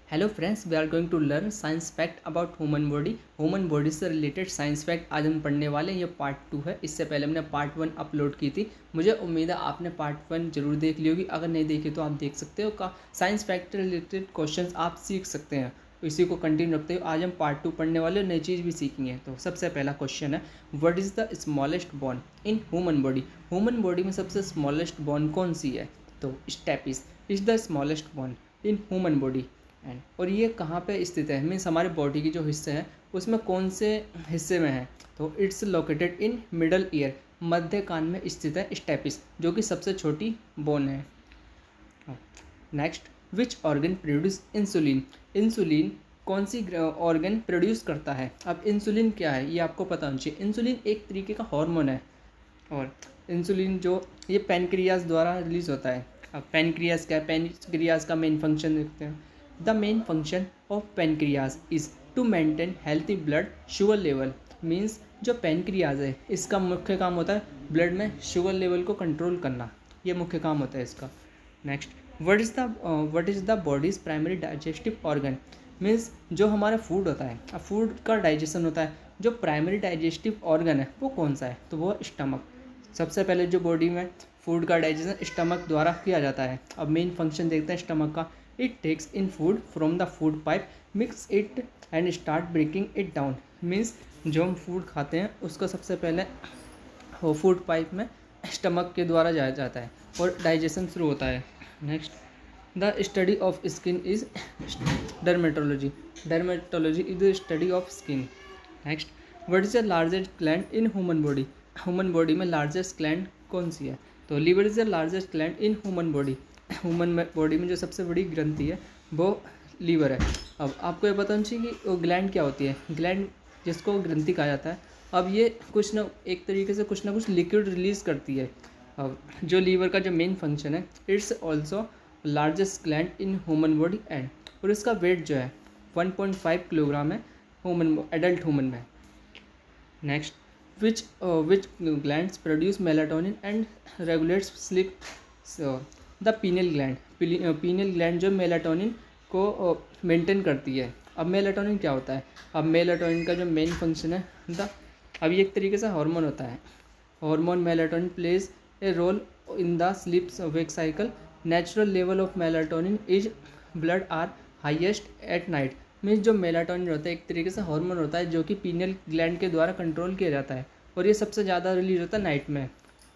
Hello friends, we are going to learn science fact about human body. Human body से related science fact आज हम पढ़ने वाले हैं। ये पार्ट 2 है। इससे पहले हमने पार्ट 1 अपलोड की थी। मुझे उम्मीद है आपने पार्ट 1 जरूर देख ली होगी। अगर नहीं देखी तो आप देख सकते हो। साइंस फैक्ट से रिलेटेड क्वेश्चन आप सीख सकते हैं। इसी को कंटिन्यू रखते हुए आज हम पार्ट 2 पढ़ने वाले और नई चीज़ भी सीखेंगे। तो सबसे पहला क्वेश्चन है, what is the smallest bone in human body. Human body में सबसे स्मॉलेस्ट बोन कौन सी है? तो stapes is the smallest bone in human body. और ये कहाँ पे स्थित है, मीन्स हमारे बॉडी की जो हिस्से हैं उसमें कौन से हिस्से में है? तो it's located in middle ear, मध्य कान में स्थित है स्टेपिस, जो कि सबसे छोटी बोन है। Next, which organ produce insulin. Insulin कौन सी ऑर्गन प्रोड्यूस करता है? अब इंसुलिन क्या है ये आपको पता होना चाहिए। इंसुलिन एक तरीके का हार्मोन है और इंसुलिन जो ये पैनक्रियाज द्वारा रिलीज होता है। अब पैनक्रियाज क्या है? पैनक्रियाज का मेन फंक्शन देखते हैं। The main function of pancreas is to maintain healthy blood sugar level. Means जो पैनक्रियाज है इसका मुख्य काम होता है ब्लड में शुगर लेवल को कंट्रोल करना। ये मुख्य काम होता है इसका। Next, what is the bodies primary digestive organ. Means जो हमारा फूड होता है, अब फूड का डाइजेशन होता है, जो प्राइमरी डाइजेस्टिव ऑर्गन है वो कौन सा है? तो वो स्टमक। सबसे पहले जो बॉडी में फूड का डाइजेशन स्टमक द्वारा किया जाता है। अब मेन फंक्शन देखते हैं स्टमक का। It takes in food from the food pipe, mix it and start breaking it down. Means जो हम फूड खाते हैं उसको सबसे पहले वो फूड पाइप में स्टमक के द्वारा जाया जाता है और डाइजेशन शुरू होता है। Next, the study of skin is dermatology. Dermatology is the study of skin. Next, what is the largest gland in human body. Human body में लार्जेस्ट ग्लैंड कौन सी है? तो liver is the largest gland in human body. Human body में जो सबसे बड़ी ग्रंथि है वो लीवर है। अब आपको ये पता होना चाहिए कि वो ग्लैंड क्या होती है। ग्लैंड जिसको ग्रंथि कहा जाता है, अब ये कुछ ना एक तरीके से कुछ ना कुछ लिक्विड रिलीज़ करती है। अब जो लीवर का जो मेन फंक्शन है, it's also largest gland in human body and, और इसका वेट जो है 1.5 किलोग्राम है ह्यूमन एडल्ट ह्यूमन में। Next, which glands produce melatonin and regulates sleep. The pineal gland. Pineal gland जो मेलाटोनिन को मेंटेन करती है। अब मेलाटोनिन क्या होता है? अब मेलाटोनिन का जो मेन फंक्शन है अब ये एक तरीके से हार्मोन होता है। Hormone melatonin plays a role in the sleep wake cycle. Natural level of melatonin is blood are highest at night. Means जो मेलाटोनिन होता है एक तरीके से हार्मोन होता है जो कि पीनियल ग्लैंड के द्वारा कंट्रोल किया जाता है और ये सबसे ज़्यादा रिलीज होता है नाइट में।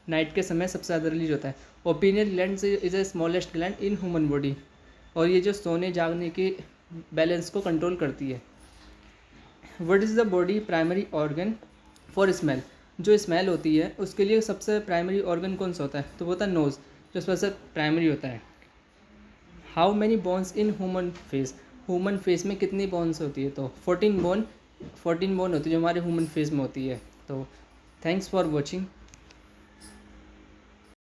नाइट के समय सबसे ज़्यादा रिलीज होता है। और pineal gland is a smallest gland in human body, और ये जो सोने जागने के बैलेंस को कंट्रोल करती है। What is the body primary organ for smell. जो स्मेल होती है उसके लिए सबसे प्राइमरी ऑर्गन कौन सा होता है? तो वो होता है नोज़, जो सबसे प्राइमरी होता है। How many bones in human face. Human face में कितनी बोन्स होती है? तो 14 बोन होती है जो हमारे ह्यूमन फेस में होती है। तो थैंक्स फॉर वॉचिंग।